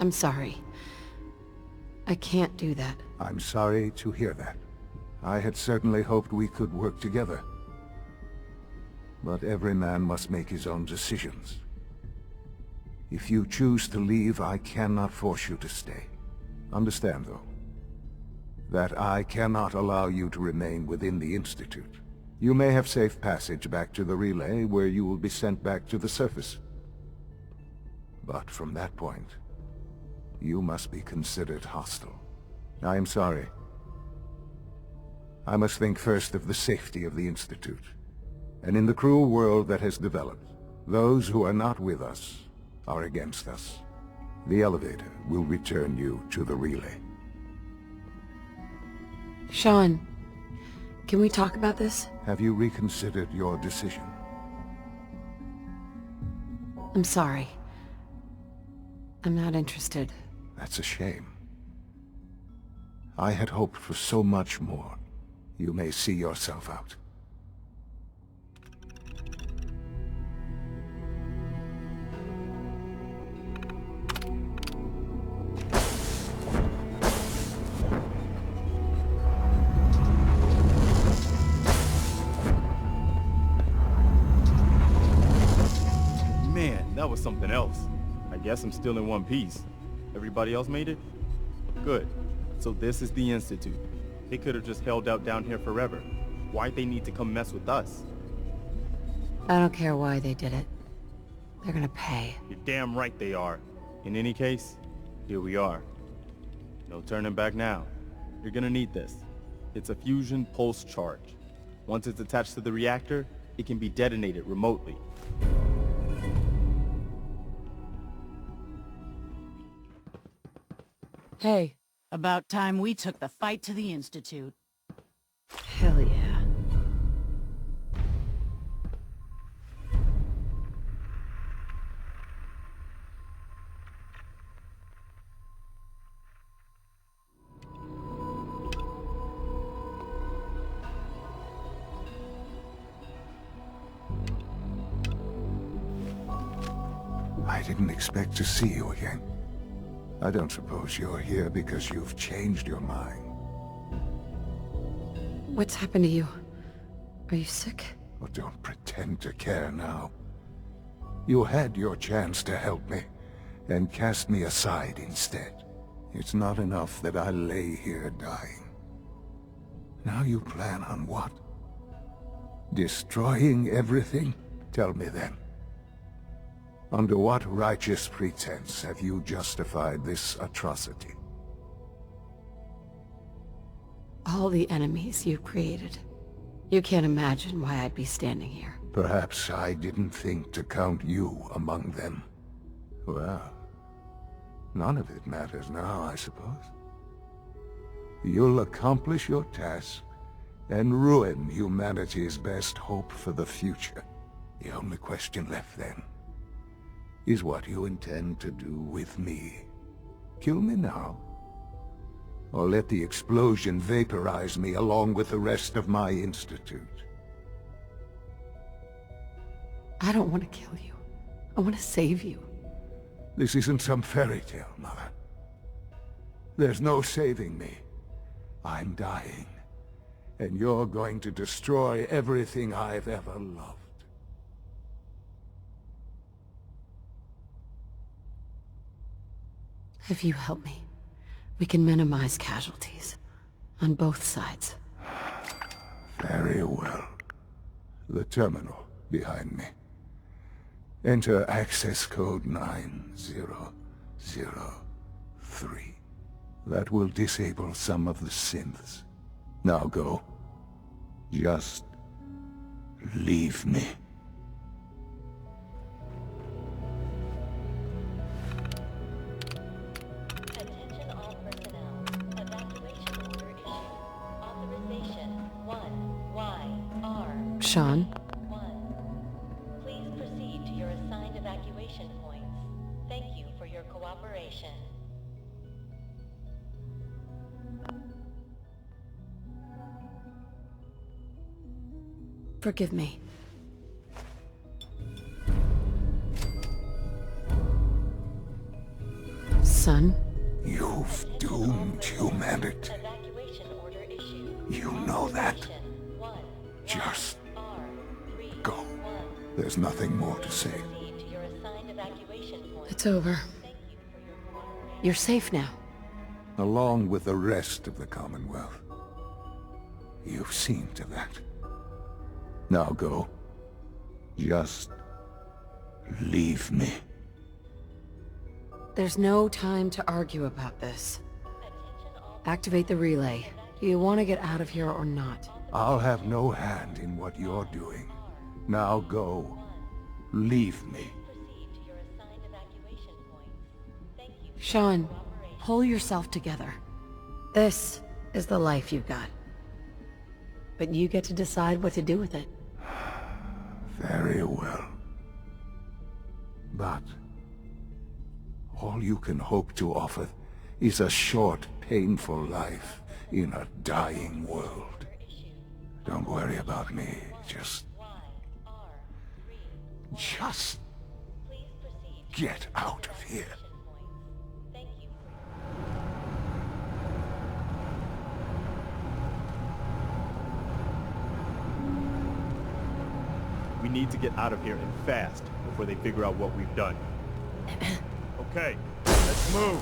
I'm sorry. I can't do that. I'm sorry to hear that. I had certainly hoped we could work together. But every man must make his own decisions. If you choose to leave, I cannot force you to stay. Understand, though, that I cannot allow you to remain within the Institute. You may have safe passage back to the relay, where you will be sent back to the surface. But from that point, you must be considered hostile. I am sorry. I must think first of the safety of the Institute. And in the cruel world that has developed, those who are not with us are against us. The elevator will return you to the relay. Shaun, can we talk about this? Have you reconsidered your decision? I'm sorry. I'm not interested. That's a shame. I had hoped for so much more. You may see yourself out. Man, that was something else. I guess I'm still in one piece. Everybody else made it? Good. So this is the Institute. They could have just held out down here forever. Why'd they need to come mess with us? I don't care why they did it. They're gonna pay. You're damn right they are. In any case, here we are. No turning back now. You're gonna need this. It's a fusion pulse charge. Once it's attached to the reactor, it can be detonated remotely. Hey. About time we took the fight to the Institute. Hell yeah. I didn't expect to see you again. I don't suppose you're here because you've changed your mind. What's happened to you? Are you sick? Oh, don't pretend to care now. You had your chance to help me, and cast me aside instead. It's not enough that I lay here dying. Now you plan on what? Destroying everything? Tell me then. Under what righteous pretense have you justified this atrocity? All the enemies you created. You can't imagine why I'd be standing here. Perhaps I didn't think to count you among them. Well, none of it matters now, I suppose. You'll accomplish your task and ruin humanity's best hope for the future. The only question left then is what you intend to do with me. Kill me now, or let the explosion vaporize me along with the rest of my institute. I don't want to kill you. I want to save you. This isn't some fairy tale, Mother. There's no saving me. I'm dying, and you're going to destroy everything I've ever loved. If you help me, we can minimize casualties. On both sides. Very well. The terminal behind me. Enter access code 9003. That will disable some of the synths. Now go. Just leave me. Attention all personnel. Evacuation order issued. Authorization 1YR. Shaun? 1. Please proceed to your assigned evacuation points. Thank you for your cooperation. Forgive me. son? You've doomed humanity. Evacuation order issued. You know that. Authorization 1. Just R3. go. There's nothing more to say. Proceed to your assigned evacuation point. It's over. Thank you for your cooperation. You're safe now. Along with the rest of the Commonwealth. You've seen to that. Now go. Just leave me. There's no time to argue about this. Attention all Activate the relay. Do you want to get out of here or not? I'll have no hand in what you're doing. Now go. Leave me. proceed to your assigned evacuation points. Thank you for Shaun, your cooperation. pull yourself together. This is the life you've got. But you get to decide what to do with it. Very well. But all you can hope to offer is a short, painful life in a dying world. Don't worry about me. Just YR3. Please proceed to get out of here. evacuation points. Thank you for your We need to get out of here and fast before they figure out what we've done. Okay, let's move.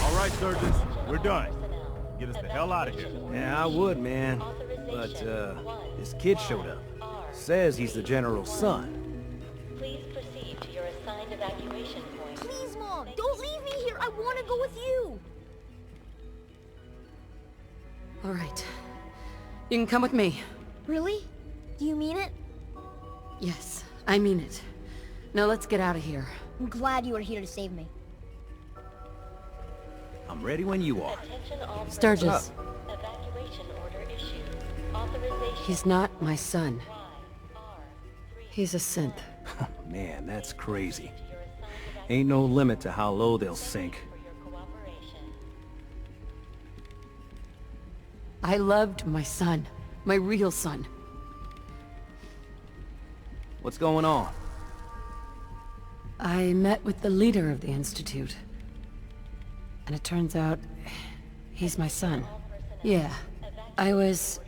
All right, Sturges, we're done. Get us the hell out of here. Yeah, I would, man. But, this kid showed up. Says he's the general's son. Please proceed to your assigned evacuation point. Please, Mom, don't leave me here. I want to go with you. All right. You can come with me. Really? Do you mean it? Yes, I mean it. Now let's get out of here. I'm glad you are here to save me. I'm ready when you are. Attention all Sturges. personnel. Evacuation order issued. Authorization He's not my son. YR3. He's a synth. Man, that's To crazy. your assigned Ain't no limit to how low they'll sink. for your cooperation. I loved my son. My real son. What's going on? I met with the leader of the Institute. And it turns out, he's my son. Yeah. I was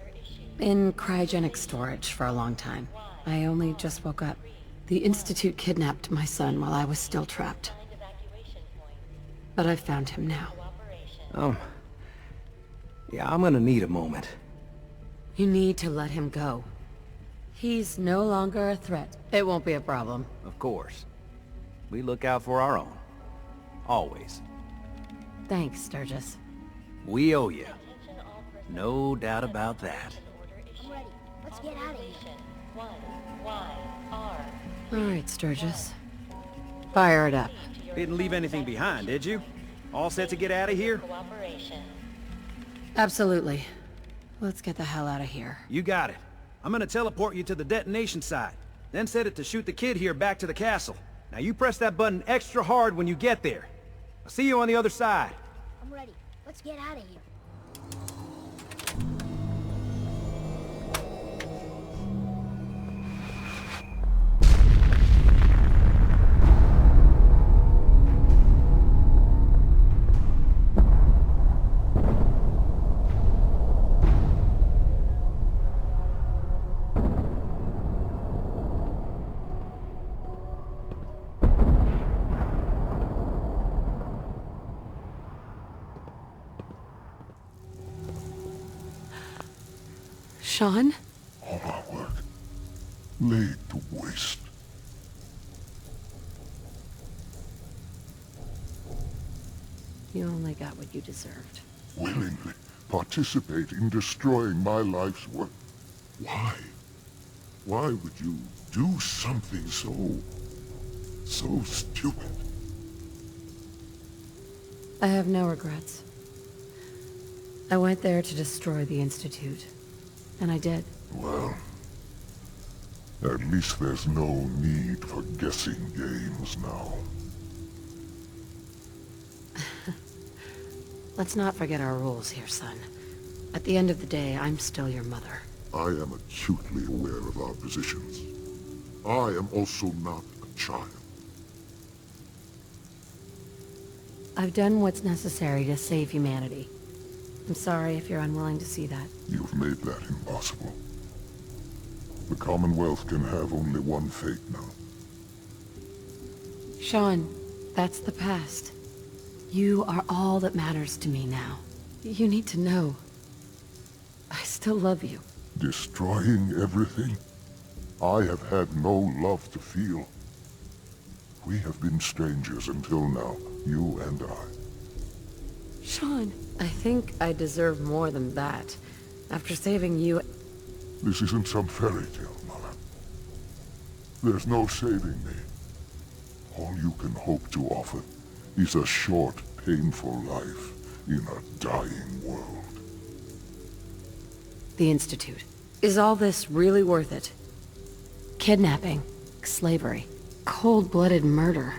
in cryogenic storage for a long time. I only just woke up. The Institute kidnapped my son while I was still trapped. Assigned evacuation point. But I've found him now. Cooperation. Yeah, I'm gonna need a moment. You need to let him go. He's no longer a threat. It won't be a problem. Of course. We look out for our own. Always. Thanks, Sturges. We owe you. Attention all personnel. No doubt about that. Order issued. I'm ready. Let's get out of here. Authorization 1 YR. All right, Sturges. Fire it up. Didn't leave anything behind, did you? All set to get out of here? Cooperation. Absolutely. Let's get the hell out of here. You got it. I'm gonna teleport you to the detonation site, then set it to shoot the kid here back to the castle. Now you press that button extra hard when you get there. I'll see you on the other side. I'm ready. Let's get out of here. Shaun? All our work laid to waste. You only got what you deserved. Willingly participate in destroying my life's work. Why? Why would you do something so stupid? I have no regrets. I went there to destroy the Institute. And I did. Well, at least there's no need for guessing games now. Let's not forget our rules here, son. At the end of the day, I'm still your mother. I am acutely aware of our positions. I am also not a child. I've done what's necessary to save humanity. I'm sorry if you're unwilling to see that. You've made that impossible. The Commonwealth can have only one fate now. Shaun, that's the past. You are all that matters to me now. You need to know. I still love you. Destroying everything? I have had no love to feel. We have been strangers until now, you and I. Shaun, I think I deserve more than that. After saving you... This isn't some fairy tale, Mother. There's no saving me. All you can hope to offer is a short, painful life in a dying world. The Institute. Is all this really worth it? Kidnapping, slavery, cold-blooded murder.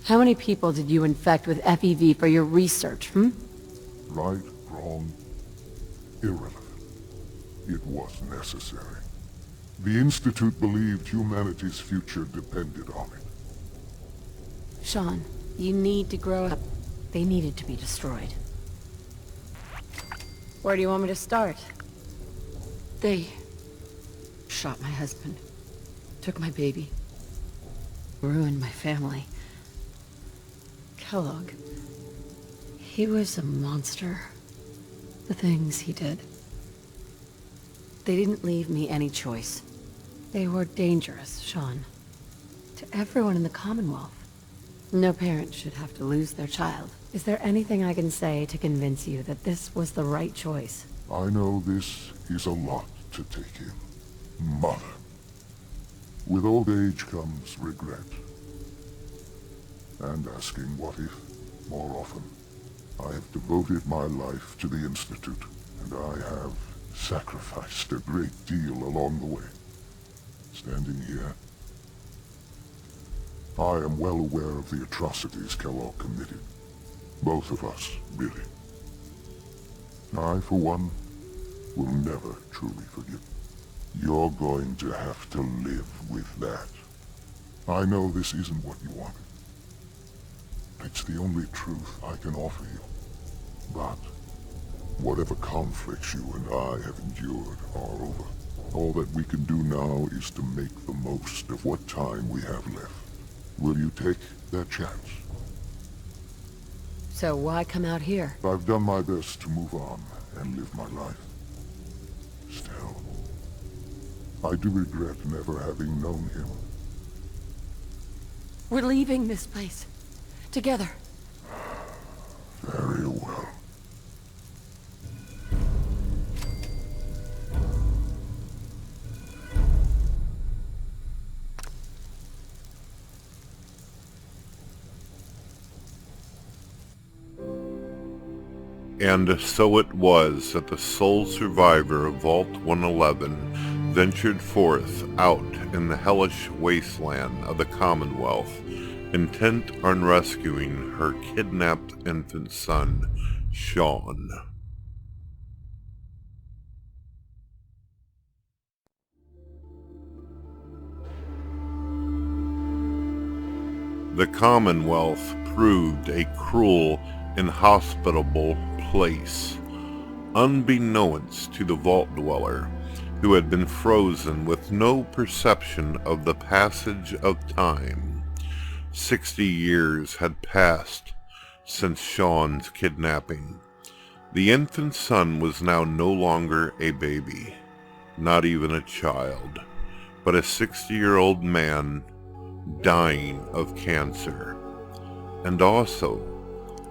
How many people did you infect with FEV for your research, Right, wrong, irrelevant. It was necessary. The Institute believed humanity's future depended on it. Shaun, you need to grow up. They needed to be destroyed. Where do you want me to start? They shot my husband, took my baby, ruined my family. Kellogg, he was a monster. The things he did. They didn't leave me any choice. They were dangerous, Shaun. To everyone in the Commonwealth. No parent should have to lose their child. Is there anything I can say to convince you that this was the right choice? I know this is a lot to take in. Mother. With old age comes regret. And asking what if more often. I have devoted my life to the Institute, and I have sacrificed a great deal along the way. Standing here, I am well aware of the atrocities Kellogg committed. Both of us, really. I, for one, will never truly forgive. You're going to have to live with that. I know this isn't what you wanted. It's the only truth I can offer you. But whatever conflicts you and I have endured are over. All that we can do now is to make the most of what time we have left. Will you take that chance? So why come out here? I've done my best to move on and live my life. Still, I do regret never having known him. We're leaving this place. Together. Very well. And so it was that the sole survivor of Vault 111 ventured forth out in the hellish wasteland of the Commonwealth, intent on rescuing her kidnapped infant son, Shaun. The Commonwealth proved a cruel, inhospitable place, unbeknownst to the Vault Dweller, who had been frozen with no perception of the passage of time. 60 years had passed since Shaun's kidnapping. The infant son was now no longer a baby, not even a child, but a 60-year-old man dying of cancer, and also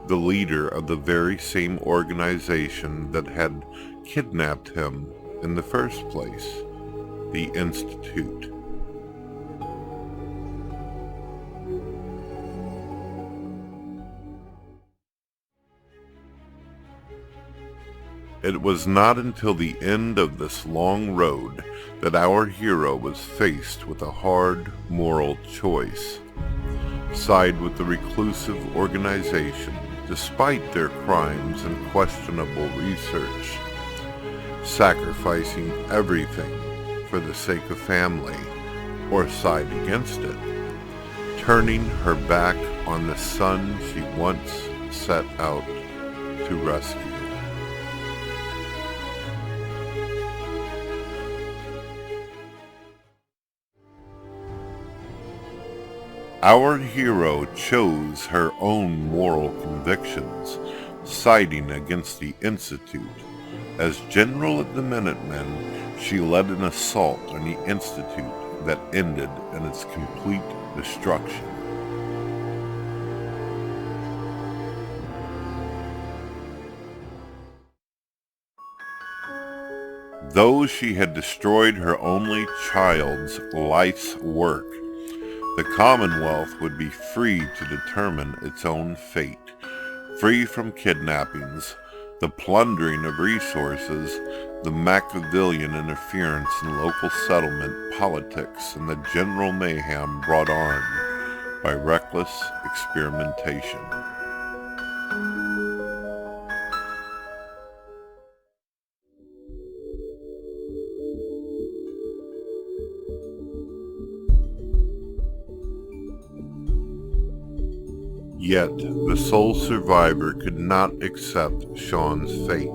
the leader of the very same organization that had kidnapped him in the first place, the Institute. It was not until the end of this long road that our hero was faced with a hard moral choice. Side with the reclusive organization despite their crimes and questionable research, sacrificing everything for the sake of family, or side against it, turning her back on the son she once set out to rescue. Our hero chose her own moral convictions, siding against the Institute. As General of the Minutemen, she led an assault on the Institute that ended in its complete destruction. Though she had destroyed her only child's life's work, the Commonwealth would be free to determine its own fate, free from kidnappings, the plundering of resources, the Machiavellian interference in local settlement politics, and the general mayhem brought on by reckless experimentation. Yet the sole survivor could not accept Shaun's fate,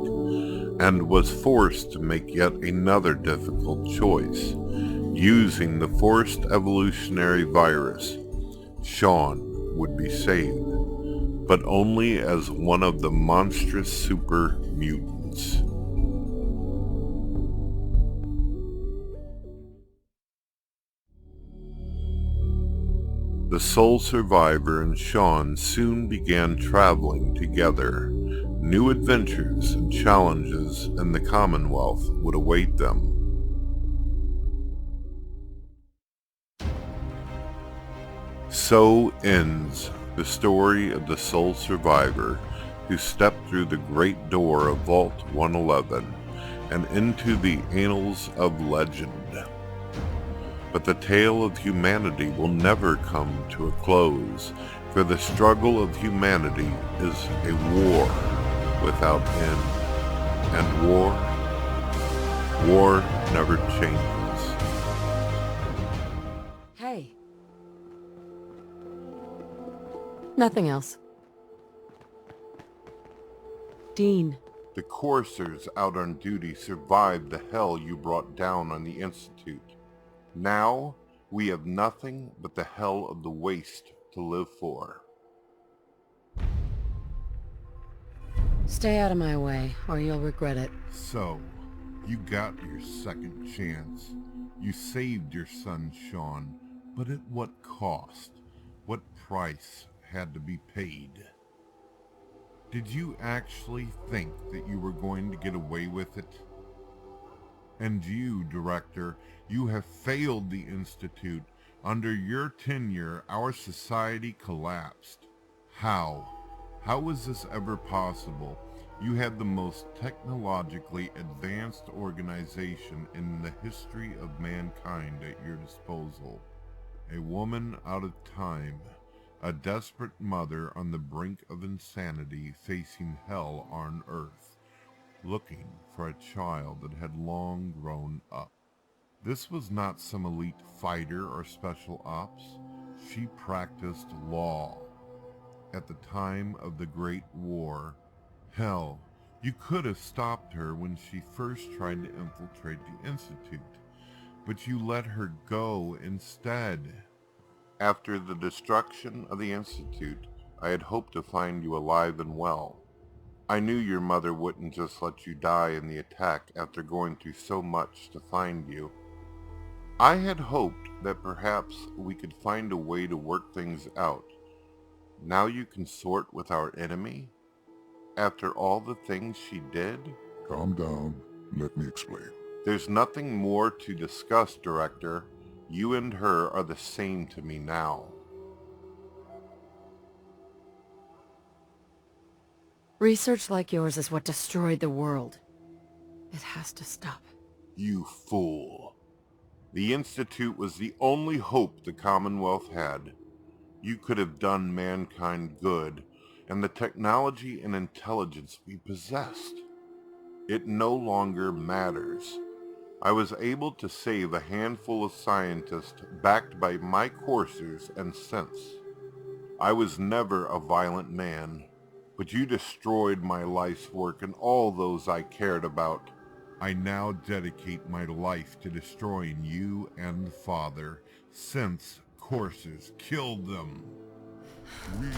and was forced to make yet another difficult choice. Using the forced evolutionary virus, Shaun would be saved, but only as one of the monstrous super mutants. The sole survivor and Shaun soon began traveling together. New adventures and challenges in the Commonwealth would await them. So ends the story of the sole survivor who stepped through the great door of Vault 111 and into the annals of legend. But the tale of humanity will never come to a close, for the struggle of humanity is a war without end. And war never changes. Hey. Nothing else. Dean. The coursers out on duty survived the hell you brought down on the Institute. Now, we have nothing but the hell of the waste to live for. Stay out of my way, or you'll regret it. So, you got your second chance. You saved your son, Shaun, but at what cost? What price had to be paid? Did you actually think that you were going to get away with it? And you, Director, you have failed the Institute. Under your tenure, our society collapsed. How? How was this ever possible? You had the most technologically advanced organization in the history of mankind at your disposal. A woman out of time. A desperate mother on the brink of insanity, facing hell on Earth, looking for a child that had long grown up. This was not some elite fighter or special ops. She practiced law. At the time of the Great War, hell, you could have stopped her when she first tried to infiltrate the Institute, but you let her go instead. After the destruction of the Institute, I had hoped to find you alive and well. I knew your mother wouldn't just let you die in the attack after going through so much to find you. I had hoped that perhaps we could find a way to work things out. Now you consort with our enemy? After all the things she did? Calm down. Let me explain. There's nothing more to discuss, Director. You and her are the same to me now. Research like yours is what destroyed the world. It has to stop. You fool. The Institute was the only hope the Commonwealth had. You could have done mankind good, and the technology and intelligence we possessed. It no longer matters. I was able to save a handful of scientists backed by my coursers and synths. I was never a violent man, but you destroyed my life's work and all those I cared about. I now dedicate my life to destroying you and Father. Synths, coursers, killed them. We...